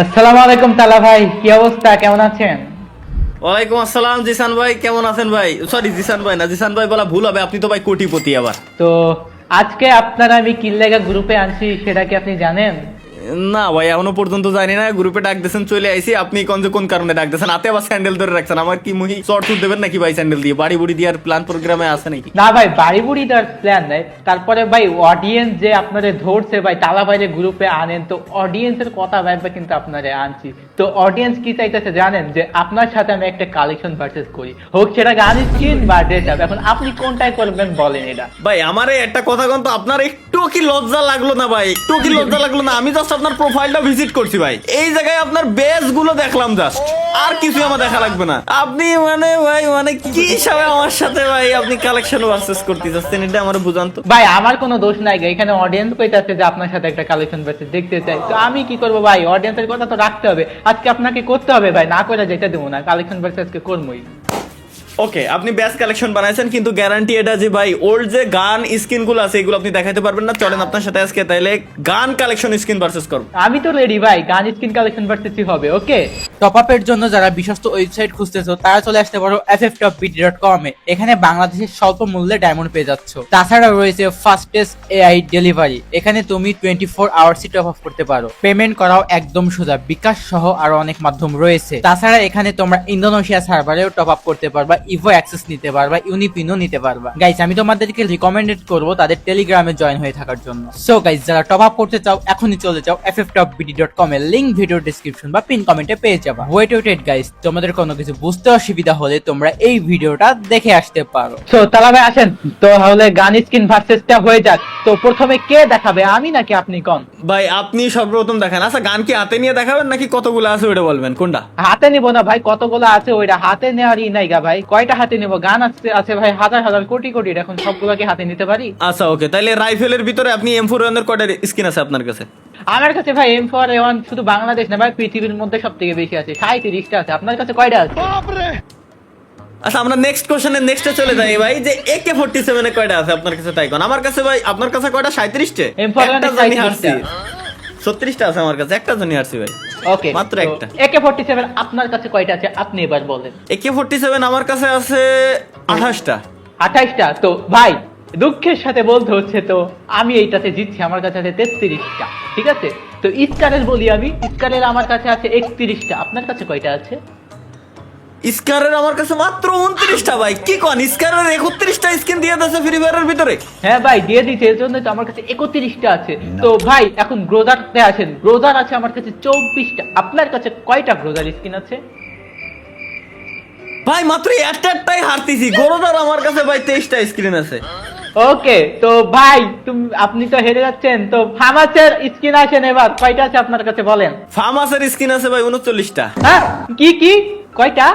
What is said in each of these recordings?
আসসালামু আলাইকুম তালা ভাই, কি অবস্থা, কেমন আছেন? ওয়ালাইকুম আসসালাম জিসান ভাই, কেমন আছেন ভাই? সরি জিসান ভাই না, জিসান ভাই বলা ভুল হবে, আপনি তো ভাই কোটিপতি আবার। তো আজকে আপনারা আমি কি লেগা গ্রুপে আনছি সেটা কি আপনি জানেন? না ভাই, এখনো পর্যন্ত জানি না। গ্রুপে ডাক দিয়েছেন, চলে আইছি। আপনি কোন কারণে ডাক দিয়েছেন? হাতে আবার স্যান্ডেল ধরে রাখছেন। আমার কি মুহি শর্ট শুট দেবেন নাকি ভাই? স্যান্ডেল দিয়ে বাড়ি বুড়ি দিয়ে প্ল্যান প্রোগ্রামে আছে নাকি? না ভাই, বাড়ি বুড়ি দেওয়ার প্ল্যান নেই। তারপরে ভাই অডিয়েন্স যে আপনাদের ধরছে ভাই তালা ভাইরে গ্রুপে আনেন, তো অডিয়েন্সের কথা ভাববে কিন্তু আপনারা আনছি। তো অডিয়েন্স কি চাইতেছে জানেন? যে আপনার সাথে আমি একটা কালেকশন পারচেজ করি, হোক সেটা গান স্কিন বা ড্রেস আপ। এখন আপনি কোনটাই করবেন বলেন এটা। ভাই আমারে একটা কথা কোন তো, আপনার একটু কি লজ্জা লাগলো না ভাই? একটু কি লজ্জা লাগলো না? আমি জাস্ট আপনার প্রোফাইলটা ভিজিট করছি ভাই, এই জায়গায় আপনার বেস গুলো দেখলাম জাস্ট, আর কিছু আমার দেখা লাগবে না। আপনি মানে ভাই মানে কি হিসাবে আমার সাথে ভাই আপনি কালেকশন ভার্সেস করতে যাচ্ছেন, এটা আমার বুঝান তো ভাই আমার কোনো দোষ নাই, এখানে অডিয়েন্স কইতাছে যে আপনার সাথে একটা কালেকশন পারচেজ দেখতে চাই। তো আমি কি করবো ভাই, অডিয়েন্সের কথা তো রাখতে হবে। আজকে আপনাকে করতে হবে ভাই, না করে যেতে দেবো না। কালেকশন পারচেজ আজকে করবোই। ওকে, আপনি বেস্ট কালেকশন বানাইছেন, কিন্তু গ্যারান্টি এটা যে ভাই ওল্ড যে গান স্কিন গুলো আছে এগুলো আপনি দেখাতে পারবেন না। চলেন আপনার সাথে আজকে তাইলে গান কালেকশন স্কিন ভার্সেস করব। আমি তো রেডি ভাই, গান স্কিন কালেকশন পারচেজই হবে। ওকে, টপ আপের জন্য যারা বিশ্বস্ত ওয়েবসাইট খুঁজতেছো তারা চলে আসতে পারো fftoppbd.com এ। এখানে বাংলাদেশের স্বল্প মূল্যে ডায়মন্ড পেয়ে যাচ্ছ। তাছাড়া রয়েছে ফাস্টেস্ট এআই ডেলিভারি, এখানে তুমি 24 আওয়ার্সই টপ আপ করতে পারো। পেমেন্ট করাও একদম সোজা, বিকাশ সহ আরো অনেক মাধ্যম রয়েছে। তাছাড়া এখানে তোমরা ইন্দোনেশিয়া সার্ভারেও টপ আপ করতে পারবা, ইভো অ্যাক্সেস নিতে পারবা, ইউনিপিনও নিতে পারবা। গাইস আমি তোমাদেরকে রিকমেন্ডেড করব তাদের টেলিগ্রামে জয়েন হয়ে থাকার জন্য। সো গাইস যারা টপ আপ করতে চাও এখনই চলে যাও fftoppbd.com এর লিংক ভিডিও ডেসক্রিপশন বা পিন কমেন্টে পেয়ে যাবা। ওয়েট গাইস, তোমাদের কোনো কিছু বুঝতে অসুবিধা হলে তোমরা এই ভিডিওটা দেখে আসতে পারো। তো তালা ভাই আসেন, তো তাহলে গান স্কিন ভার্সেসটা হয়ে যাক। তো প্রথমে কে দেখাবে, আমি নাকি আপনি? কোন ভাই আপনি সর্বপ্রথম দেখান। আচ্ছা গান কি হাতে নিয়ে দেখাবেন নাকি কতগুলো আছে ওটা বলবেন? কোনটা হাতে নিব না ভাই, কতগুলো আছে ওইটা হাতে নেওয়ারই নাই গা ভাই। কয়টা হাতে নিব? গান আছে আছে ভাই হাজার হাজার কোটি কোটি, এখন সবগুলোকে হাতে নিতে পারি? আচ্ছা ওকে, তাহলে রাইফেলের ভিতরে আপনি M4 এর কয়টা স্কিন আছে আপনার কাছে? আমার কাছে ভাই M4A1 শুধু বাংলাদেশ না ভাই, পৃথিবীর মধ্যে সব থেকে বেশি আছে, 37টা আছে। আপনার কাছে কয়টা আছে? আচ্ছা আমরা নেক্সট কোশ্চেনে নেক্সটে চলে যাই ভাই, যে AK47 এ কয়টা আছে আপনার কাছে তাই কোন? আমার কাছে ভাই আপনার কাছে কয়টা? 37টে। M4A1 একটা জানি হারছি, 37টা। 36টা আছে আমার কাছে, একটা জানি হারছি ভাই। ওকে, মাত্র একটা। AK47 আপনার কাছে কয়টা আছে আপনি এবার বলেন। AK47 আমার কাছে আছে 28টা। 28টা? তো ভাই দুঃখের সাথে বলতে হচ্ছে, তো আমি এইটাতে জিতছি, আমার কাছে আছে 33টা। ঠিক আছে, তো ইস্কারের বলি আমি, ইস্কারের আমার কাছে আছে 31টা। আপনার কাছে কয়টা আছে? স্কারের আমার কাছে মাত্র 29টা ভাই। কি কোন? স্কারের 31টা স্কিন দিয়ে দিয়েছে ফ্রি ফায়ারের ভিতরে। হ্যাঁ ভাই দিয়ে দিচ্ছে, এর জন্য তো আমার কাছে 31টা আছে। তো ভাই এখন গ্রোজারতে আসেন, গ্রোজার আছে আমার কাছে 24টা। আপনার কাছে কয়টা গ্রোজার স্কিন আছে? ভাই মাত্র একটাই হারতেছি। গরুদার আমার কাছে ভাই 23টা স্ক্রিন আছে। ওকে, তো ভাই আপনি তো হেরে যাচ্ছেন। তো ফার্মাসের স্কিন আসেন, এবার কয়টা আছে আপনার কাছে বলেন। ফার্মাসের স্কিন আছে ভাই 39টা। হ্যাঁ কি কি কয়টা?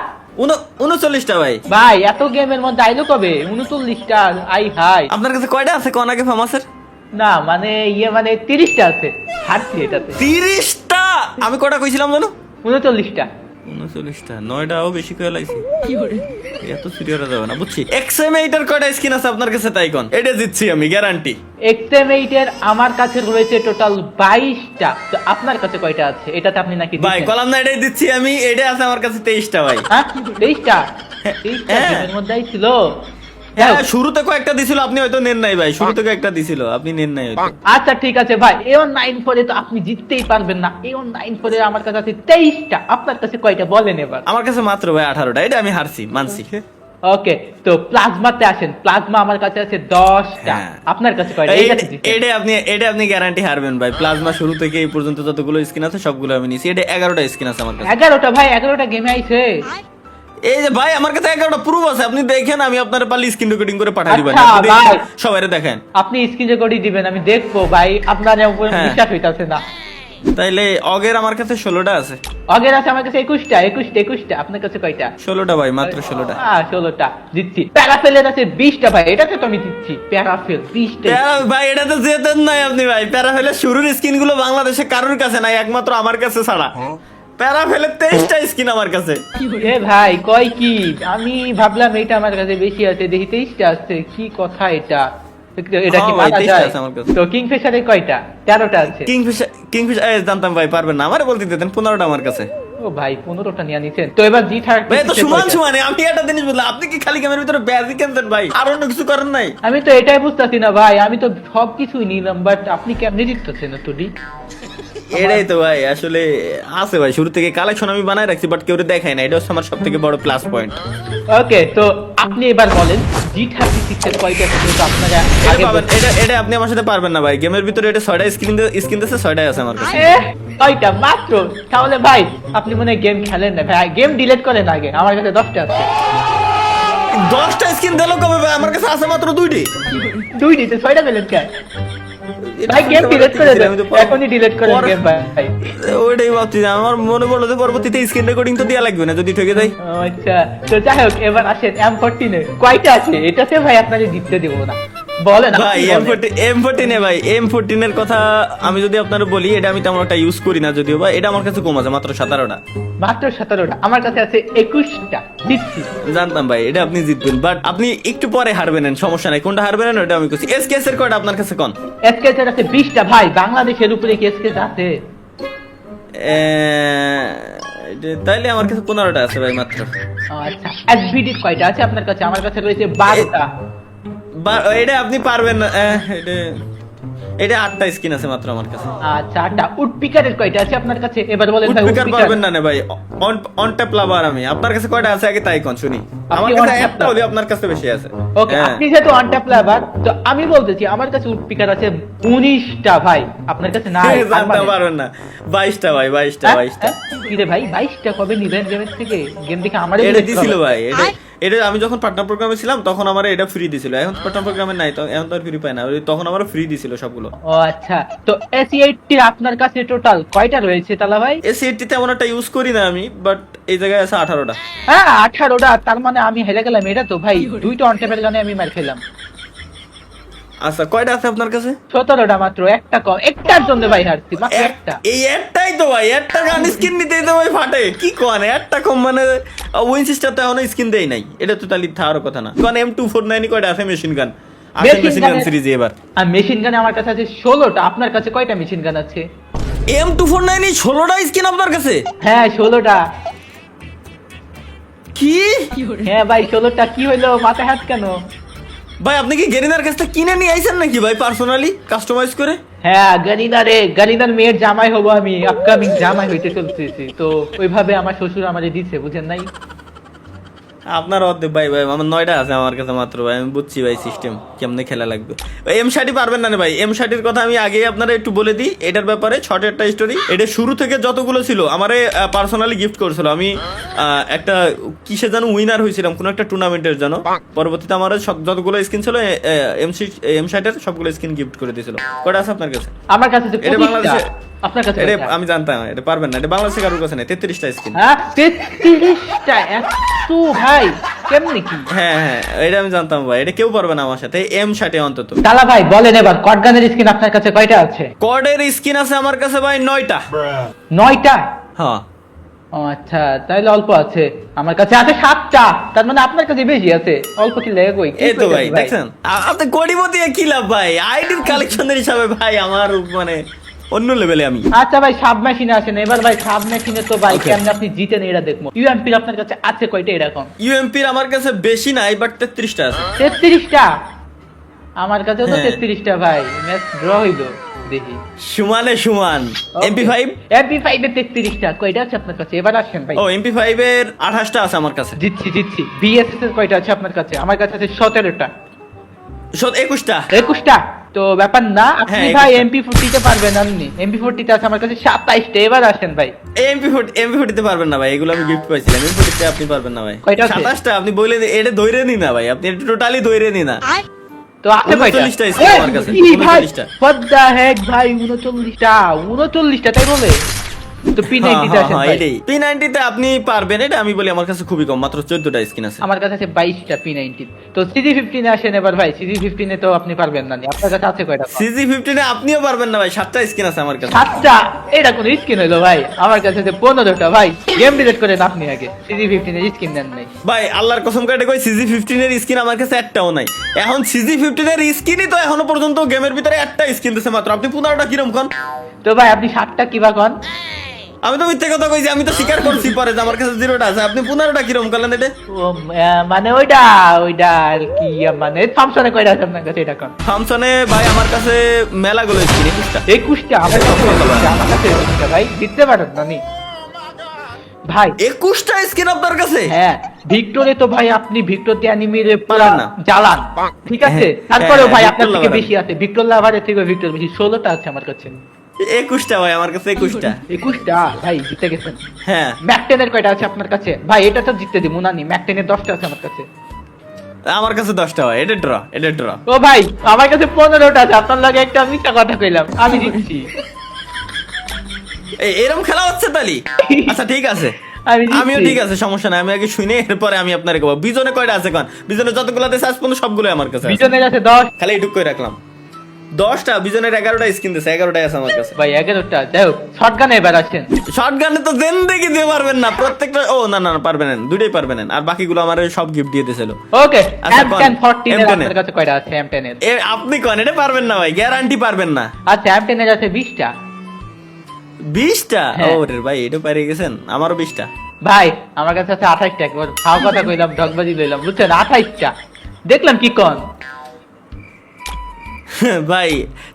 39টা ভাই। ভাই এত গেমের মধ্যে আইলো কবে 39টা? আই হাই, আপনার কাছে কয়টা আছে কোন আগে ফার্মাসের? না মানে মানে 30টা আছে। হারছি এটাতে। 30টা? আমি কয়টা কইছিলাম জানো? 39টা। 39টা, 9টাও বেশি কয়ে লাইছি। এত সিরিয়াস যাবে না বুঝছি। XM8 এর কয়টা স্কিন আছে আপনার কাছে তাই কোন? এটা জিতছি আমি গ্যারান্টি। XM8 এর আমার কাছে রয়েছে টোটাল 22টা। তো আপনার কাছে কয়টা আছে? এটাতে আপনি নাকি ভাই দিচ্ছেন? কলাম না, এটাই দিচ্ছি আমি। এটা আছে আমার কাছে 23টা ভাই। হ্যাঁ 23টা? 23টা হ্যাঁ। গেমের মধ্যেই ছিল। হ্যাঁ শুরুতে কয়েকটা দিছিল, আপনি হয়তো নেন নাই ভাই। শুরুতে কয়েকটা দিছিল, আপনি নেন নাই হয়তো। আচ্ছা ঠিক আছে ভাই, A194 তো আপনি জিততেই পারবেন না। A194 আমার কাছে আছে 23টা। আপনার কাছে কয়টা বলেন এবার। আমার কাছে মাত্র ভাই 18টা। এটা আমি হারছি, মানছি। ওকে, তো প্লাজমাতে আসেন, প্লাজমা আমার কাছে আছে 10টা। হ্যাঁ। আপনার কাছে কয়টা? এটা আপনি গ্যারান্টি হারবেন ভাই। প্লাজমা শুরু থেকে এই পর্যন্ত যতগুলো স্কিন আছে সবগুলো আমি নিছি। এটা 11টা স্কিন আছে আমার কাছে। 11টা ভাই, 11টা গেমে আইছে। এই যে ভাই আমার কাছে 11টা প্রুফ আছে, আপনি দেখেন। আমি আপনার পারলে স্ক্রিন রেকর্ডিং করে পাঠিয়ে দিবেন, আচ্ছা, আপনি ভাই। সবাইরে দেখেন। আপনি স্ক্রিন রেকর্ডই দিবেন, আমি দেখবো ভাই। আপনার উপর হ্যাঁ। বিশ্বাস হইতাছে না। তাইলে অগের আমার কাছে 16টা আছে। আগের আছে আমার কাছে 21টা। আপনার কাছে কয়টা? 16টা ভাই, মাত্র 16টা। 16টা জিতছি। প্যারাফেলের আছে 20টা ভাই, এটাতে তো আমি জিতছি। প্যারাফেল 20টা। ভাই এটা তো জেতেন নাই আপনি ভাই। প্যারাফেলের শুরুর স্কিন গুলো বাংলাদেশে কারোর কাছে নাই, একমাত্র আমার কাছে ছাড়া। প্যারাফেলের 23টা স্কিন আমার কাছে। এ ভাই কয় কি? আমি ভাবলাম এটা আমার কাছে বেশি আছে, দেখি 23টা আছে। কি কথা এটা? এটা কি হ্যাঁ ভাই, মানা 23টা যায়? আছে আমার কাছে। তো কিংফিশারে কয়টা? 13টা আছে। কিংফিশার জানতাম ভাই, পারবেন না, আমারে বলতে দিতেন 15টা আমার কাছে। ও ভাই 15টা নিয়ে নিছেন। তো এবার G30 ভাই তো সমান সমানে, আমি একটা জিনিস বললাম, আপনি কি খালি গেমের ভিতরে ব্যাজই কিনতেন ভাই, আর অন্য কিছু করেন নাই? আমি তো এটাই বুঝতেছি না ভাই, আমি তো সবকিছুই নিলাম, বাট আপনি কেমনে জিততেছেন এতটি? এটাই তো ভাই, আসলে আছে ভাই, শুরু থেকে কালেকশন আমি বানায় রাখছি, বাট কেউ দেখায় না, এটা হচ্ছে আমার সব থেকে বড় প্লাস পয়েন্ট। ওকে, তো আপনি এবার বলেন G36 এর কয়টা আছে? তো আপনারা এটা আগে পাবেন, এটা আপনি আমার সাথে পারবেন না ভাই, গেমের ভিতরে এটা 6টা স্ক্রিন দিয়েছে, 6টাই আছে আমার কাছে। কয়টা মাত্র? তাহলে ভাই আপনি মনে হয় গেম খেলেন না ভাই, গেম ডিলিট করেন আগে, আমার কাছে 10টা আছে। 10টা স্ক্রিন দিলো কবে ভাই? আমার কাছে আছে মাত্র 2টি। 2টিতে 6টা পেলেন কেন ভাই? গেম ডিলিট করে দেন, এখনই ডিলিট করেন গেম ভাই। ওইটাই ভাবছি, আমার মনে পড়লো যে পরবর্তীতে স্ক্রিন রেকর্ডিং তো দেওয়া লাগবে না যদি ঠকে যায়। ও আচ্ছা, তো যাই হোক, এবার আসেন M14 এ কয়টা আছে? এটাতে ভাই আপনাকে জিততে দেবো না, বলেন ভাই আপনি বলেন। M14 এ ভাই, M14 এর কথা আমি যদি আপনারা বলি, এটা আমি তেমন একটা ইউজ করি না যদিও, বা এটা আমার কাছে কম আছে, মাত্র 17টা। মাত্র 17টা? আমার কাছে আছে 21টা। দিচ্ছি। জানতাম ভাই এটা আপনি জিতবেন, বাট আপনি একটু পরে হারবেন, সমস্যা নাই, কোনটা হারবেন ওটা আমি কইছি। এসকেএস এর কয়টা আপনার কাছে কোন? এসকেএস এর আছে 20টা ভাই, বাংলাদেশের উপরে কি এসকেএস আছে? তাইলে আমার কাছে 15টা আছে ভাই মাত্র। আচ্ছা, এসভিডি কয়টা আছে আপনার কাছে? আমার কাছে রয়েছে 12টা। এটা আপনি পারবেন না, এটা 8টা স্কিন আছে মাত্র আমার কাছে। আচ্ছা, 8টা। উডপিকারের কয়টা আছে আপনার কাছে? এবার বলেন ভাই। উডপিকার পারবেন না ভাই, অন ট্যাপ লাভার আমি। আপনার কাছে কয়টা আছে আগে তাই কোন শুনি। আমার কাছে on-tap একটা হলে আপনার কাছে বেশি আছে। ওকে, হ্যাঁ। আপনি যেহেতু অনট্যাপ প্লেয়ার, তো আমি বলতেছি আমার কাছে উডপিকার আছে 19টা ভাই, আপনার কাছে নাই? জানতে পারবেন না, 22টা ভাই, 22টা। কি রে ভাই, 22টা কবে নিলেন গেমের থেকে? গেম থেকে আমারই এটা দিছিল ভাই, এটা আমি যখন পার্টনার প্রোগ্রামে ছিলাম তখন আমার এটা ফ্রি দিছিল, এখন পার্টনার প্রোগ্রামে নাই তো, এখন তো আর ফ্রি পাই না, তখন আমার ফ্রি দিছিল সবগুলো। ও আচ্ছা, তো SE80 আপনার কাছে টোটাল কয়টা রয়েছে তালা ভাই? এসিটি তেমন একটা ইউজ করি না আমি, বাট এই জায়গায় আছে 18টা। হ্যাঁ 18টা, তার মানে আমি হেরে গেলাম। এটা তো ভাই 2টা অনট্যাপের গানে আমি মার খেলাম। আচ্ছা কয়টা আছে আপনার কাছে? 17টা মাত্র, একটা কম, একটার জন্য ভাই হারছি, মাত্র একটা। এই একটাই তো ভাই, একটা গান স্কিন নিতেই তো ভাই ফাটে, কি কোন একটা কম মানে উইনসিস্টার তো এখনো স্কিন দেই নাই, এটা তো তাহলে থাকার কথা না। কোন M249 কয়টা আছে মেশিন গান? আছে মেশিন গান সিরিজে এবার। আর মেশিন গানে আমার কাছে আছে 16টা। আপনার কাছে কয়টা মেশিন গান আছে? M249 16টা স্কিন আপনার কাছে? হ্যাঁ 16টা। কি? হ্যাঁ ভাই 16টা। কি হইলো, মাথায় হাত কেন? ভাই আপনি কি গেরিনার কাছ থেকে কিনে নিয়ে আইছেন নাকি ভাই, পার্সোনালি কাস্টমাইজ করে? হ্যাঁ গানিদার মেয়ের জামাই হবো আমি, আপকামিং জামাই হইতে চলতেছি, তো ওইভাবে আমার শ্বশুর আমারে দিছে, বুঝেন নাই? আপনার অর্ধেক ভাই, আমার 9টা আছে আমার কাছে মাত্র ভাই, আমি বুঝছি ভাই সিস্টেম কেমনে খেলা লাগবে। M60 পারবেন না ভাই, M60 কথা আমি আগে আপনারা একটু বলে দিই, এটার ব্যাপারে ছোট একটা স্টোরি। এটা শুরু থেকে যতগুলো ছিল আমারে পার্সোনালি গিফট করেছিল, আমি একটা কিসে যেন উইনার হয়েছিলাম কোন একটা টুর্নামেন্টের জন্য, পরবর্তীতে আমার যতগুলো স্কিন ছিল M60 এর সবগুলো স্কিন গিফট করে দিয়েছিল। কয়টা আছে আপনার কাছে? আমার কাছে তো এটা 25টা। বাংলাদেশে, আপনার কাছে এটা কয়টা? আমি জানতাম এটা পারবেন না, এটা বাংলাদেশে কারোর কাছে নেই, 33টা স্কিন। হ্যাঁ 33টা? এত ভাই কেমনে কি? হ্যাঁ এটা আমি জানতাম ভাই, এটা কেউ পারবে না আমার সাথে, M60 অন্তত। তালা ভাই বলেন এবার, কটগানের স্কিন আপনার কাছে কয়টা আছে? কর্ডের স্কিন আছে আমার কাছে ভাই 9টা। 9টা? হ্যাঁ। ও আচ্ছা, তাইলে অল্প আছে। আমার কাছে আছে 7টা, তার মানে আপনার কাছে বেশি আছে। অল্প কি লেগে কই? এই তো ভাই দেখছেন, আপনি কোটিপতি কি লাভ ভাই, আইডির কালেকশনের হিসাবে ভাই আমার মানে অন্য লেভেলে আমি। আচ্ছা ভাই সাব মেশিনে আসেন এবার ভাই, সাব মেশিনে তো ভাই Okay. কেমনে আপনি জিতেন এটা দেখবো। ইউএমপি আপনার কাছে আছে কয়টা এরকম? ইউএমপির আমার কাছে বেশি নাই, বাট 33টা আছে। 33টা? আমার কাছেও তো হ্যাঁ। 33টা ভাই, ম্যাচ ড্র হইলো দেখি। সমানে সমান। MP5 MP5 এর 33টা কয়টা আছে আপনার কাছে? এবার আসেন ভাই। ও MP5 এর 28টা আছে আমার কাছে। জিতছি। BSS এর কয়টা আছে আপনার কাছে? আমার কাছে আছে 17টা। 21টা। 21টা? তো ব্যাপার না, আপনি হ্যাঁ, ভাই 21টা। MP40 তে পারবেন আপনি। MP40 তে আছে আমার কাছে 27টা। এবার আসেন ভাই। MP40 তে পারবেন না ভাই, এগুলো আমি গিফট পাইছিলাম। MP40 তে আপনি পারবেন না ভাই। কয়টা আছে? 27টা আপনি বলে এটা ধইরে নি না ভাই, আপনি এটা টোটালি ধইরে নি না। তো আছে কয়টা? 39টা স্কিন আমার কাছে, কি ভাই? 39টা। What the heck ভাই, 39টা তাই বলে? তো P90 তে আসেন ভাই। P90 তে আপনি পারবেন, এটা আমি বলি আমার কাছে খুবই কম, মাত্র 14টা স্কিন আছে। আমার কাছে আছে 22টা P90। তো CG15 এ আসেন এবার ভাই। CG15 এ তো আপনি পারবেন না, আপনার কাছে আছে কয়টা? CG15 এ আপনিও পারবেন না ভাই, 7টা স্কিন আছে আমার কাছে। 7টা? এটা কোন স্কিন হইলো ভাই? আমার কাছে আছে 15টা ভাই। গেম ডিলিট করেন আপনি আগে, CG15 এর স্কিন নেন নাই। ভাই আল্লাহর কসম কাটে কই CG15 এর স্কিন আমার কাছে একটাও নাই। এখন CG15 এর স্কিনই তো এখনো পর্যন্ত গেমের ভিতরে একটা স্কিন দিছে মাত্র, আপনি 15টা কিরম কোন? তো ভাই আপনি 7টা কিবা কোন? আমি তো মিথ্যে কথা কইছি, আমি তো স্বীকার করছি পরে যে আমার কাছে 0টা আছে, আপনি 15টা কিরম করলেন এটা? ও মানে ওইটা আর কি, মানে থমসনে কয়টা আছে আপনার কাছে এটা কোন? থামসনে ভাই আমার কাছে মেলাগুলো স্কিন 21টা। 21টা? আমার কাছে 21টা ভাই। জিততে পারেন না নি ভাই। 21টা স্কিন আপনার কাছে? হ্যাঁ, ভিক্টরে তো ভাই আপনি ভিক্টর অ্যানিমির পারেন না। জ্বালান, ঠিক আছে? হ্যাঁ, তারপরেও ভাই হ্যাঁ, আপনার ভিক্টর থেকে লাভার। বেশি আছে, ভিক্টর লাভারের থেকে ভিক্টর বেশি। 16টা আছে আমার কাছে। 21টা ভাই আমার কাছে 21টা। 21টা ভাই, জিতে গেছেন। হ্যাঁ ম্যাকটেনের কয়টা আছে আপনার কাছে? ভাই এটা তো জিততে দিব না নি। ম্যাকটেনের 10টা আছে আমার কাছে। আমার কাছে 10টা ভাই, এটা ড্র, এটা ড্র। ও ভাই আমার কাছে 15টা আছে, আপনার লাগে একটা মিথ্যা কথা কইলাম, আমি জিতছি। এরকম খেলা হচ্ছে তালি? আচ্ছা ঠিক আছে, আমি জিতছি। আমিও ঠিক আছে, সমস্যা নাই, আমি আগে শুনে এরপরে আমি আপনারে কব। বিজনে কয়টা আছে কোন? বিজনে যতগুলোতে সার্চ পর্যন্ত সবগুলো আমার কাছে আছে। বিজনের আছে 10। খালি এটুক করে রাখলাম 10টা। বিজনের 11টা স্কিন দিছে, 11টাই আছে আমার কাছে। ভাই 11টা। যাই হোক, শটগানে এবার আসেন। শটগানে তো জিন্দেগি দিয়ে পারবেন না, প্রত্যেকটা। ও না না না, পারবেন না, দুইটাই পারবেন না। আর বাকিগুলো আমার সব গিফট দিয়ে দিয়েছিল। ওকে, আচ্ছা, কোন? M10 14 এর M10 আপনার কাছে কয়টা আছে? M10 এর আপনি কোন? এটা পারবেন না ভাই, গ্যারান্টি পারবেন না। আচ্ছা, M10 এর আছে 20টা। 20টা? হ্যাঁ। ওরে ভাই, এটা পারে গেছেন, আমারও 20টা। ভাই আমার কাছে আছে 28টা। একবার ফাও কথা কইলাম, ঢকবাজি লইলাম, বুঝছেন? 28টা। দেখলাম কি কোন? ভাই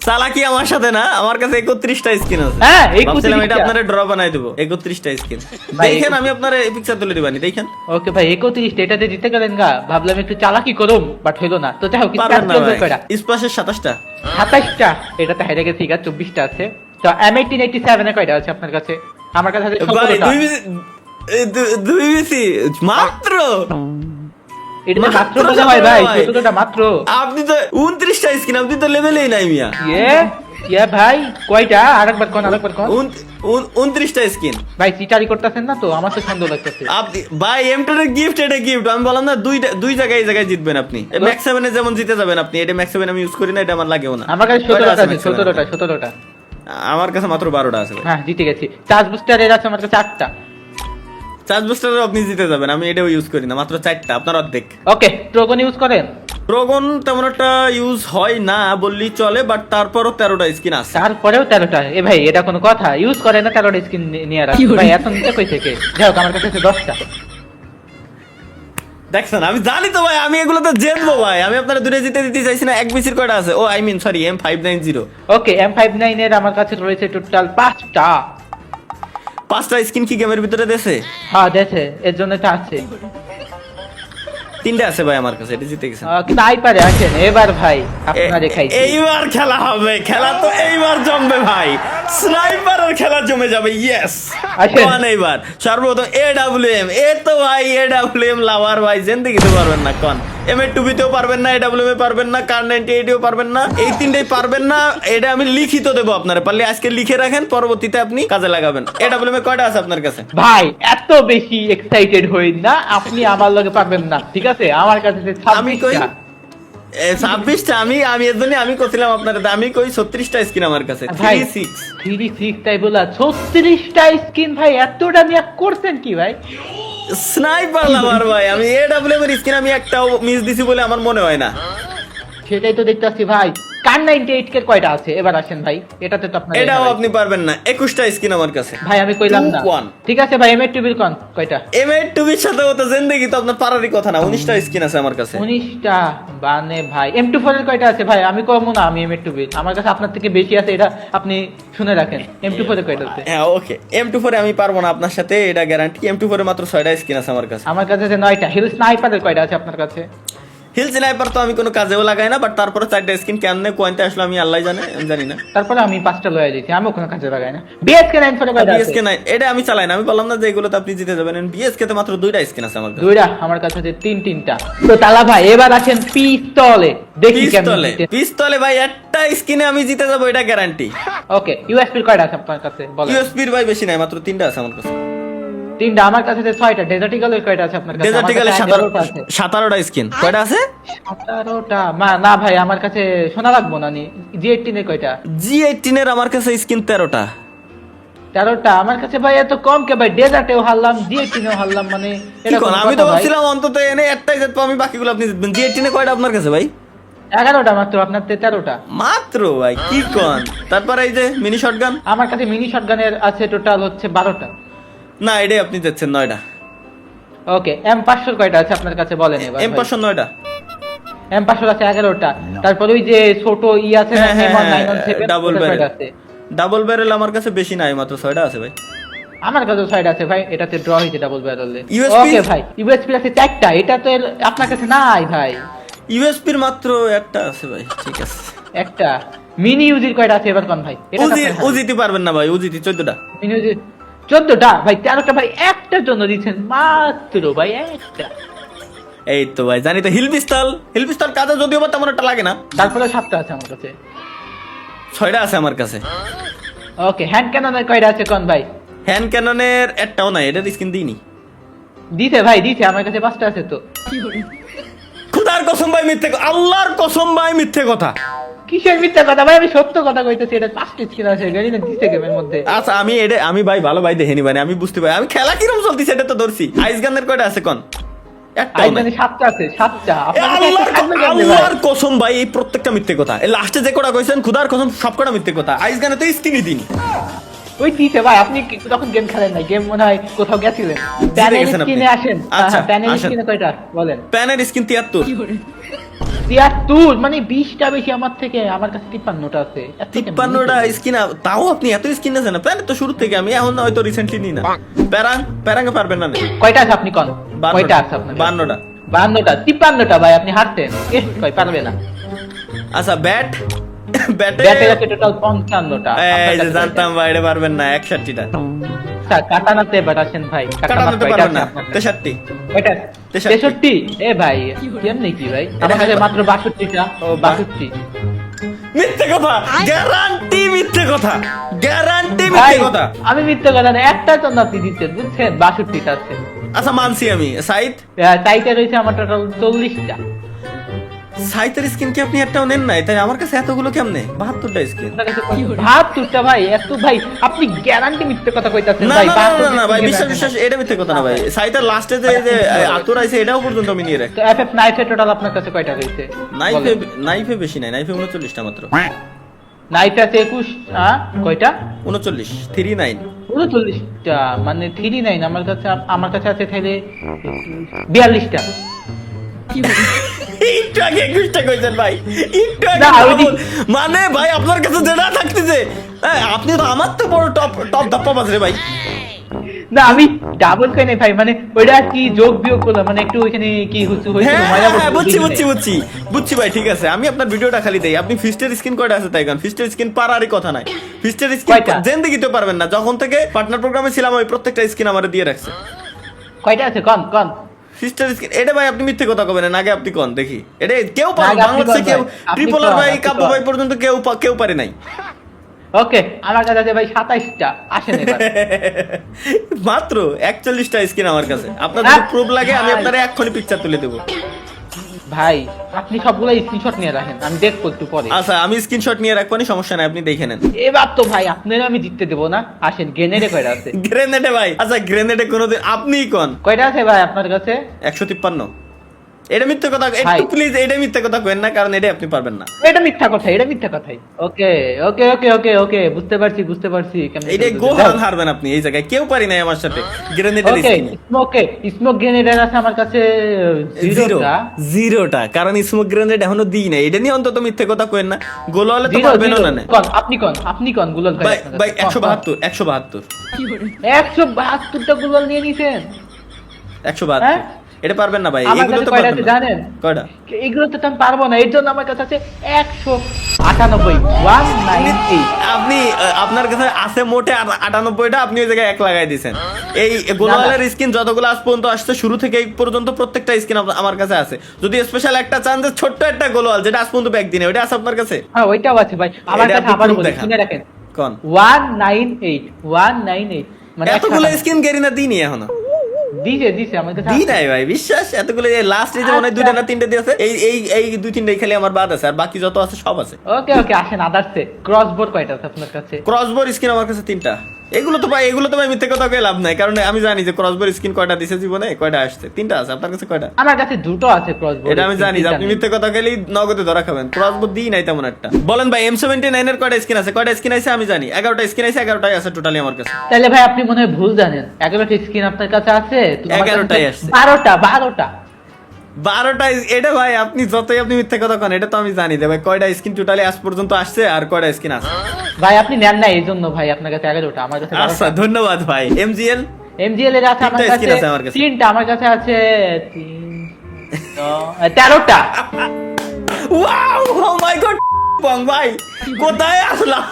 চালাকি আমার সাথে না, আমার কাছে 31টা স্কিন আছে। হ্যাঁ, ভাবছিলাম 31টা। এটা আপনারে ড্র বানাই দেবো। 31টা স্কিন ভাই, দেখেন, আমি আপনারে পিকচার তুলে দিবানি, দেখেন। ওকে ভাই, 31টা এটাতে জিতে গেলেন গা। ভাবলাম একটু চালাকি করুম, বাট হইলো না। তো যাই হোক, পারবেন না ভাই। কয়টা? স্প্যাশের 27টা। 27টা? এটাতে হেরে গেছি গা, 24টা আছে। তো M1887 এ কয়টা আছে আপনার কাছে? আমার কাছে আছে ভাই 17টা। দুই বিসি মাত্র। এটা মাত্র মাত্র বলা হয় ভাই, 17টা 17টা মাত্র। আপনি তো 29টা স্কিন, আপনি তো লেভেলেই নাই মিয়া। ইয়ে ভাই, কয়টা? আরেকবার কোন, আরেকবার কোন। 29টা স্কিন। ভাই চিটারি করতেছেন না তো? আমার তো সন্দেহ লাগতেছে। আপনি ভাই M10 এর গিফট, এটা গিফট। আমি বললাম না, দুই জায়গায় এই জায়গায় জিতবেন আপনি। ম্যাক্স 7 এ যেমন জিতে যাবেন আপনি। এটা ম্যাক্স 7 আমি ইউজ করি না, এটা আমার লাগেও না। আমার কাছে কয়টা 17টা আছে, Max 7 এ? 17টা। আমার কাছে মাত্র 12টা আছে ভাই। হ্যাঁ, জিতে গেছি। চার্জ বুস্টারের আছে আমার কাছে 8টা। চার্জ বুস্টারও আপনি জিতে যাবেন, আমি এটাও ইউজ করি না, মাত্র 4টা, আপনার অর্ধেক। ওকে, ট্রোগন ইউজ করেন? ড্রাগন তেমন একটা ইউজ হয় না বললেই চলে, বাট তারপরও 13টা স্কিন আছে। তারপরেও 13টা? এ ভাই এটা কোনো কথা? ইউজ করে না 13টা স্কিন নিয়ে রাখি ভাই, এত নিতে কই থেকে? যাই হোক, আমার কাছে আছে 10টা। দেখছেন, আমি জানি তো ভাই, আমি এগুলোতে জিতবো ভাই। আমি আপনারা দূরে জিতে দিতে চাইছি না। এক বিসির কয়টা আছে? ও I mean sorry, M590। Okay, M59 এর আমার কাছে রয়েছে টোটাল 5টা। 5টা স্কিন কি গেমের ভিতরে দেছে? হ্যাঁ দেখে, এর জন্য তো আছে। 3টা আছে ভাই আমার কাছে, এটা জিতে গেছেন। কিন্তু আইপারে আসেন এবার ভাই, আপনারা দেখাইছি। এইবার খেলা হবে, খেলা তো এইবার জমবে ভাই। স্নাইপারের খেলা জমে যাবে। ইয়েস, আসেন। কোন এইবার সর্বপ্রথম AWM। এ তো ভাই AWM লাভার ভাই, জিন্দেগি তো পারবেন না। কোন M2B তেও পারবেন না, AWM এ পারবেন না, কার 98 এও পারবেন না, এই তিনটেই পারবেন না। এটা আমি লিখিত দেবো আপনারা, পারলে আজকে লিখে রাখেন, পরবর্তীতে আপনি কাজে লাগাবেন। AWM এ কয়টা আছে আপনার কাছে? ভাই এত বেশি এক্সাইটেড হইন না, আপনি আমার লগে পারবেন না, ঠিক আছে? আমার কাছে আছে আমি কই 26টা। 26টা। আমি এর জন্য আমি কইছিলাম আপনার, আমি কই 36টা স্কিন আমার কাছে। ভাই 36 36 তাই বলা, 36টা স্কিন ভাই, এতটা নিয়ে করছেন কি ভাই? স্নাইপার লাভার ভাই। আমি AWM এর স্কিন আমি একটাও মিস দিছি বলে আমার মনে হয় না। সেটাই তো দেখতেছি ভাই। কার 98 কে কয়টা আছে? এবার আসেন ভাই, এটাতে তো আপনার এটাও আপনি পারবেন না। 21টা স্কিন আমার কাছে। ভাই আমি কইলাম না। 2-1 ঠিক আছে ভাই, M2বির কোন কয়টা? M8 সাথে তো জিন্দেগি তো আপনার পারারই কথা না। 19টা স্কিন আছে আমার কাছে। 19টা বানে ভাই। M24 এর কয়টা আছে ভাই? আমি কমু না, আমি M2বির আমার কাছে আপনার থেকে বেশি আছে, এটা আপনি শুনে রাখেন। M24 এর কয়টা আছে? হ্যাঁ ওকে, M24 আমি পারবো না আপনার সাথে, এটা গ্যারান্টি। M24 এ মাত্র 6টা স্কিন আছে আমার কাছে। আমার কাছে আছে 9টা। হিল স্নাইপারের কয়টা আছে আপনার কাছে? হিল স্নাইপার তো আমি কোনো কাজেও লাগাই না, বাট তারপরে 4টা স্কিন কেমনে কোয়ান্টে আসলো আমি আল্লাহ জানে, আমি জানি না। তারপরে আমি 5টা লয়ে দিয়েছি, আমি কোনো কাজে লাগাই না। বিএসকে 9 ফোরে কয়টা আছে? বিএসকে নাই, এটা আমি চালাই না, আমি বললাম না যে এগুলোতে আপনি জিতে যাবেন। বিএসকে তে মাত্র 2টা স্কিন আছে আমার কাছে। দুইটা আমার কাছে আছে, তিনটা। তো তালা ভাই এবার আছেন পিস্তলে, দেখি কেমন জিতে। পিস্তলে ভাই একটা স্কিনে আমি জিতে যাবো, এটা গ্যারান্টি। ওকে, ইউএসপির কয়টা আছে আপনার কাছে বলেন? ইউএসপির ভাই বেশি নাই, মাত্র 3টা আছে আমার কাছে। 3টা, আমার কাছে আছে 6টা। ডেজার্ট ইগলের কয়টা আছে আপনার কাছে? ডেজার্ট ইগলের 17টা স্কিন। কয়টা আছে? 17টা। না ভাই, আমার কাছে শোনা লাগবো না। নি জি18 এর কয়টা? জি18 এর আমার কাছে স্কিন 13টা। 13টা আমার কাছে ভাই, এত কম কে ভাই? ডেজার্টেও হারলাম, জি18এও হারলাম, মানে এটা কোন আমি তো কথা ভাই? ভাবছিলাম অন্তত এনে একটাই জিতবো আমি, বাকিগুলো আপনি জিতবেন। জি18 এ কয়টা আপনার কাছে ভাই? 11টা মাত্র, আপনার 13টা মাত্র ভাই, কি কোন? তারপরে এই যে মিনি শটগান, আমার কাছে মিনি শটগানের আছে টোটাল হচ্ছে 12টা। না এটাই আপনি দিচ্ছেন 9টা। ওকে, M500 কয়টা আছে আপনার কাছে বলেন এবার? M500 9টা। M500 আছে 11টা। তারপর ওই যে ছোট ই আছে না, M1907 ডাবল কয়টা ব্যারেল। আছে? ডাবল ব্যারেল আমার কাছে বেশি নাই, মাত্র 6টা আছে ভাই। আমার কাছে 6টা আছে ভাই, এটাতে ড্র হইছে ডাবল ব্যারেলে। USP? ওকে ভাই, ইউএসপি আছে 4টা, এটা তো আপনার কাছে নাই ভাই। ইউএসপির মাত্র একটা আছে ভাই, ঠিক আছে। একটা মিনি ইউজির কয়টা আছে এবার কোন ভাই? এটা তো আপনার হাতে। উজিতে পারবেন না ভাই, উজিতে 14টা। মিনি ইউজির 14টা ভাই, 13টা ভাই একটার জন্য দিচ্ছেন মাত্র ভাই, একটা। এই তো ভাই জানি তো, হিল পিস্তল কাজে যদিও বা তেমন একটা লাগে না। তারপরে 7টা আছে আমার কাছে। 6টা আছে আমার কাছে। ওকে, হ্যান্ড ক্যাননের কয়টা আছে কোন ভাই? হ্যান্ড ক্যাননের একটাও নাই, এটার স্কিন দিইনি। দিতে ভাই, দিতে আমার কাছে 5টা আছে তো। খুদার কসম ভাই মিথ্যে আল্লাহর কসম ভাই মিথ্যে কথা। কিসের মিথ্যা কথা ভাই? আমি সত্য কথা কইতেছি, এটা 5টা স্কিন আছে গাড়ি না, দিতে গেমের মধ্যে। আচ্ছা আমি ভাই ভালো ভাই দেখিনি, মানে আমি বুঝতে পারি আমি খেলা কিরকম চলতেছে এটা তো ধরছি। আইস গানের কয়টা আছে কোন? একটাও নাই। 7টা আছে, 7টা। আল্লাহর কসম ভাই এই প্রত্যেকটা মিথ্যে কথা। এই লাস্টে যে কটা কইছেন খুদার কসম সব কটা মিথ্যে কথা। আইস গানে তো স্কিনই দিনি। ওই দিতে ভাই, আপনি তখন গেম খেলেন না, গেম মনে হয় কোথাও গেছিলেন। প্যানেল গেছেন আপনি। স্কিনে আসেন। আচ্ছা, প্যানেল আসেন। স্কিনে কয়টা বলেন? প্যানের স্কিন 73। 73 মানে 20টা বেশি আমার থেকে। আমার কাছে 53টা আছে। 53টা স্কিন, তাও আপনি এত স্কিন আছে না? প্যানের তো শুরু থেকে, আমি এখন হয়তো রিসেন্টলি নি না। প্যারাঙ্গে পারবেন না? কয়টা আছে আপনি কোন? কয়টা আছে আপনার? 52টা। 52টা, 53টা ভাই আপনি হারতেন। কই পারবে না। আচ্ছা ব্যাটে ব্যাটে আছে টোটাল 55টা। এই যে জানতাম ভাই এটা পারবেন না। 61টা। আচ্ছা, কাটানাতে ব্যাট আছেন ভাই। কাটানাতে কয়টা পারবেন আছে না। আপনার কাছে? 63। কয়টা? 63 63? এ ভাই কেমনে কি ভাই? আমার কাছে মাত্র 62টা। ও 62। মিথ্যে কথা, গ্যারান্টি মিথ্যে কথা, গ্যারান্টি ভাই, মিথ্যে কথা। আমি মিথ্যে কথা না, একটার জন্য আপনি দিচ্ছেন বুঝছেন? 62টা আছে। আচ্ছা মানছি আমি। সাইটে রয়েছে আমার টোটাল 40টা। সাইতের স্কিন কি আপনি একটাও নেন নাই? তাই আমার কাছে এতগুলো কেমনে? 72টা স্কিন। আপনার কাছে 72টা ভাই, এত ভাই আপনি গ্যারান্টি মিথ্যে কথা কইতাছেন না ভাই। না না, 72 না ভাই, স্কিন বিশ্বাস এটা মিথ্যে কথা না ভাই। সাইতের লাস্টে যে আতুর আইছে এটাও পর্যন্ত আমি নিয়ে রাখি। তো এফএফ নাইফে টোটাল আপনার কাছে কয়টা রয়েছে? নাইফে বেশি নাই, নাইফে 39টা মাত্র। নাইফে আছে 21, কয়টা? 39 39। 39টা মানে 39। আমার কাছে আছে তাহলে 42টা। একটু আগে 21টা কইছেন ভাই, একটু আগে না, double। মানে ভাই আপনার কাছে যেটা থাকতেছে, আপনি তো আমার তো বড় টপ ধাপ্পা বাজরে ভাই। না আমি ডাবল কই নাই ভাই, মানে ওইটা কি যোগ বিয়োগ করলাম, মানে একটু ওইখানে কি হচ্ছে বুঝছি ভাই, ঠিক আছে। আমি আপনার ভিডিওটা খালি দেই। আপনি ফিস্টের স্কিন কয়টা আছে তাই কারণ ফিস্টের স্কিন পারারই কথা নাই। ফিস্টের স্কিন কয়টা? জেন দিতে পারবেন না। যখন থেকে পার্টনার প্রোগ্রামে ছিলাম ওই প্রত্যেকটা স্কিন আমারে দিয়ে রাখছে। কয়টা আছে কোন? ফিস্টের স্কিন এটা ভাই আপনি মিথ্যে কথা কবেন না, আগে আপনি কোন দেখি। এটা কেউ পারে আগে আপনি বাংলাদেশে, কোন কেউ ভাই? আপনি ট্রিপল কোন? আর ভাই আপনি কাব্য কোন? ভাই পর্যন্ত কেউ পারে নাই। ওকে, আমার কাছে আছে ভাই 27টা। আসেন এবার। মাত্র 41টা স্কিন আমার কাছে। আপনার হ্যাঁ? যদি প্রুফ লাগে আমি আপনার এক্ষুনি পিকচার তুলে দেবো। ভাই আপনি সবগুলো স্ক্রিনশট নিয়ে রাখেন, আমি দেখবো একটু পরে। আচ্ছা আমি স্ক্রিনশট নিয়ে রাখবো, সমস্যা নাই, আপনি দেখে নেন। এবার তো ভাই আপনারা আমি জিততে দেবো না। আসেন, গ্রেনেডে কয়টা আছে? গ্রেনেডে ভাই, আচ্ছা গ্রেনেডে কোনোদিন আপনিই কোন? কয়টা আছে ভাই আপনার কাছে? 153। এটা মিথ্যে কথা, ভাই। একটু প্লিজ এটা মিথ্যে কথা কইেন না, কারণ এটা আপনি পারবেন না। এটা মিথ্যা কথা, এটা মিথ্যা কথাই। ওকে ওকে ওকে ওকে ওকে, বুঝতে পারছি কেমনে এইটা চলতেছে। গোহান হারবেন আপনি এই জায়গায়, কেউ পারি নাই আমার সাথে গ্রেনেডের ওকে, স্কিনে। স্মোক গ্রেনেডের আছে আমার কাছে 0টা। কারণ স্মোক গ্রেনেড এখনো দিই না। এটা নিয়ে অন্তত মিথ্যে কথা কইেন না। গোল হলে তো 0, পারবেন না। কোন? আপনি কোন গুলাল ভাই ভাই 172 172টা গুলাল নিয়ে নিছেন? 172। হ্যাঁ এটা পারবেন না ভাই, আমার এগুলো কাছে তো কয়টা পারবেন আছে না। জানেন? কয়টা? এগুলো তো আমি পারবো না, এর জন্য আমার কাছে আছে 198 198। আপনি আপনার কাছে আছে মোটে 98টা, আপনি ওই জায়গায় 1 লাগাই দিয়েছেন। এই গোলওয়ালের স্কিন যতগুলো আজ পর্যন্ত আসছে শুরু থেকে এই পর্যন্ত প্রত্যেকটা স্কিন আমার কাছে আছে। যদি স্পেশাল একটা চান যে ছোট্ট একটা গোলওয়াল যেটা আজ পর্যন্ত ব্যাগ দিনে, ওটা আছে আপনার কাছে? হ্যাঁ ওইটাও আছে ভাই আমার এটা কাছে। আপনি আবার proof বলি দেখান। শুনে রাখেন, কোন 198 মানে এতগুলো 198 স্কিন গেরিনা দিইনি এখনো? দিছে আমার কাছে দিই আছে। নাই ভাই, বিশ্বাস। এতগুলো লাস্ট এই যে মনে হয় 2টা না 3টা দিয়েছে, এই 2-3টাই খালি আমার বাদ আছে, আর বাকি যত আছে সব আছে। ওকে ওকে আসেন আদার্সে। ক্রসবোর কয়টা আছে আপনার কাছে? ক্রসবোর স্কিন আমার কাছে 3টা। এগুলো তো ভাই মিথ্যে কথা কয়ে লাভ নাই, কারণ আমি জানি যে ক্রসবোর স্কিন কয়টা দিছে জীবনে, কয়টা আসছে। 3টা আছে, আপনার কাছে কয়টা? আমার কাছে দুটো আছে ক্রসবো। এটা আমি জানি যে আপনি মিথ্যে কথা খেলেই নগদে ধরা খাবেন। ক্রসবো দিই নাই তেমন একটা। বলেন ভাই M79 এর কয়টা স্কিন আছে? কয়টা স্কিন আছে আমি জানি। 11টা স্কিন আছে, 11টাই আছে টোটালি আমার কাছে। তাহলে ভাই আপনি মনে হয় ভুল জানেন। 11টা স্কিন আপনার কাছে আছে? 11টাই আসছে। 12টা 12টা এটা ভাই আপনি যতই আপনি মিথ্যে কথা কন, এটা তো আমি জানি যে ভাই কয়টা স্কিন টোটালি আজ পর্যন্ত আসছে আর কয়টা স্কিন আছে। ভাই আপনি নেন না এই জন্য ভাই আপনার কাছে 11টা, আমার কাছে আচ্ছা 12টা। ধন্যবাদ ভাই। MGL MGL এর আছে আমার তিনটা কাছে skin আছে আমার কাছে। 3টা, আমার কাছে আছে 13টা। ওয়াও, ও মাই গড বং ভাই, কোথায় আসলাম?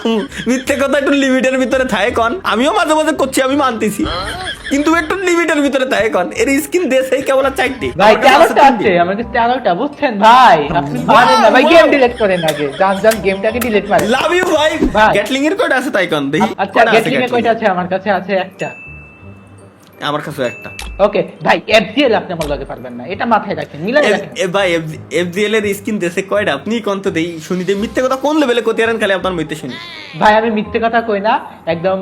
মিথ্যে কথা একটু লিমিটের ভিতরে থাকে কন। আমিও মাঝে মাঝে করছি, আমি মানতেছি, কিন্তু একটু লিমিটের ভিতরে থাকে কন। এর স্কিন দেশেই কেবল 4টি ভাই আমার কাছে 13টা আছে, 3টি। আমার কাছে 13টা, বুঝছেন ভাই? আপনি পারেন না ভাই, Wow, গেম wow. ডিলিট করেন আগে। জান গেমটাকে ডিলিট মারেন। লাভ ইউ ভাই। ভাই। গ্যাটলিং এর কয়টা আছে তাই কন দেখি? আচ্ছা কয়টা আছে গেটলিং এ Gatling? কয়টা আছে? আমার কাছে আছে একটা। আমার কাছে একটা। ওকে ভাই FGL আপনি আমার লগে পারবেন না, এটা মাথায় রাখেন, মিলাই রাখেন। ভাই FGL এর স্কিন দেশে কয়টা? আপনি কোন তো দেই শুনি দে। মিথ্যে কথা কোন লেভেলে কতি আরেন খালি আপনার মিথ্যে শুনি। ভাই আমি মিথ্যে কথা কই না, একদম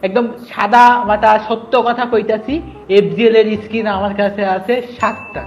একদম সাদা মাটা সত্য কথা কইতাছি। FGL এর স্কিন আমার কাছে আছে 7টা।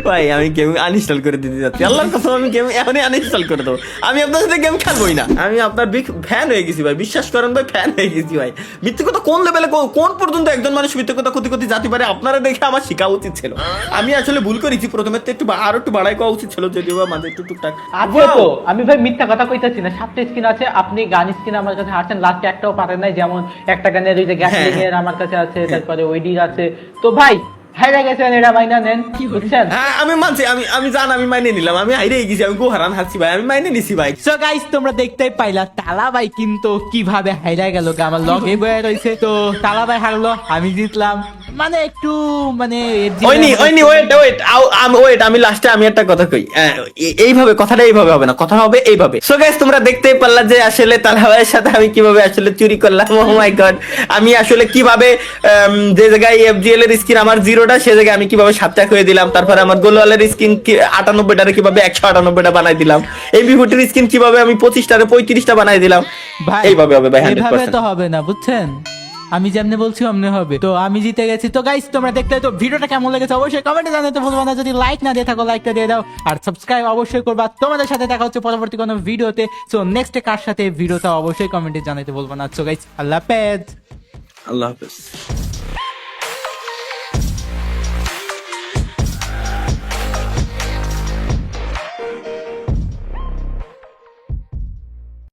ভাই আমি গেম আনইনস্টল করে দিতে যাচ্ছি, আল্লাহর কসম আমি গেম এখনই আনইনস্টল করে দেবো। আমি আপনার সাথে গেম খেলবোই না। আমি আপনার বিগ ফ্যান হয়ে গেছি ভাই, বিশ্বাস করেন ভাই, ফ্যান হয়ে গেছি ভাই। মিথ্যে কথা কোন লেভেলে কোন পর্যন্ত একজন মানুষ মিথ্যে কথা ক্ষতি জাতি পারে আপনারা দেখে আমার শেখা উচিত ছিল। আমি আসলে ভুল করেছি, প্রথমে তো আরো একটু বাড়াই করা উচিত ছিল, যদিও বা মাঝে একটু টুকটাক আছে তো, আমি ভাই মিথ্যা কথা কইতাছি না। 7টা স্কিন আছে, আপনি গান স্কিন আমার কাছে হারছেন, লাস্টে একটাও পারেন নাই। যেমন একটা গানের ওই যে গ্যাসলিং এর আমার কাছে আছে, তারপরে ওইডির আছে। তো ভাই হাইরা গেছেন, এটা মাইনা নেন, কি বুঝছেন? হ্যাঁ আমি মানছি, আমি জান আমি মাইনে নিলাম, আমি হাইরে গেছি, আমি গোহারান হারছি ভাই, আমি মাইনে নিছি ভাই। সো গাইস তোমরা দেখতেই পাইলা তালা ভাই কিন্তু কিভাবে হাইরা গেল, আমার লগে বয়ে রয়েছে। তো তালা ভাই হারলো, আমি জিতলাম। মানে একটু মানে ওয়েট আমি লাস্টে আমি একটা কথা কই। এইভাবে কথাটা এইভাবে হবে না, কথা হবে এইভাবে। সো গাইস তোমরা দেখতেই পারলা যে আসলে তালা ভাইয়ের সাথে আমি কিভাবে আসলে চুরি করলাম। ও মাই গড, আমি আসলে কিভাবে যে জায়গায় FGL এর স্কিন আমার 0টা, সে জায়গায় আমি কিভাবে 7টা করে দিলাম। তারপরে আমার গোলওয়ালের স্কিন 98টারে কিভাবে 198টা বানাই দিলাম। MVP-র স্কিন কিভাবে আমি 25টারে 35টা বানাই দিলাম। ভাই এইভাবে হবে ভাই, এভাবে 100%। তো হবে না, বুঝছেন? আমি যেমনি বলছি অমনি হবে। তো আমি জিতে গেছি। তো গাইস তোমরা দেখতে তো ভিডিওটা কেমন লেগেছে অবশ্যই কমেন্টে জানাতে ভুলবা না। যদি লাইক না দিয়ে থাকো লাইকটা দিয়ে দাও, আর সাবস্ক্রাইব অবশ্যই করবা। তোমাদের সাথে দেখা হচ্ছে পরবর্তী কোনো ভিডিওতে। সো নেক্সট কার সাথে ভিডিওটা অবশ্যই কমেন্টে জানাতে ভুলবা না। সো গাইস আল্লাহ হাফেজ। আল্লাহ হাফেজ।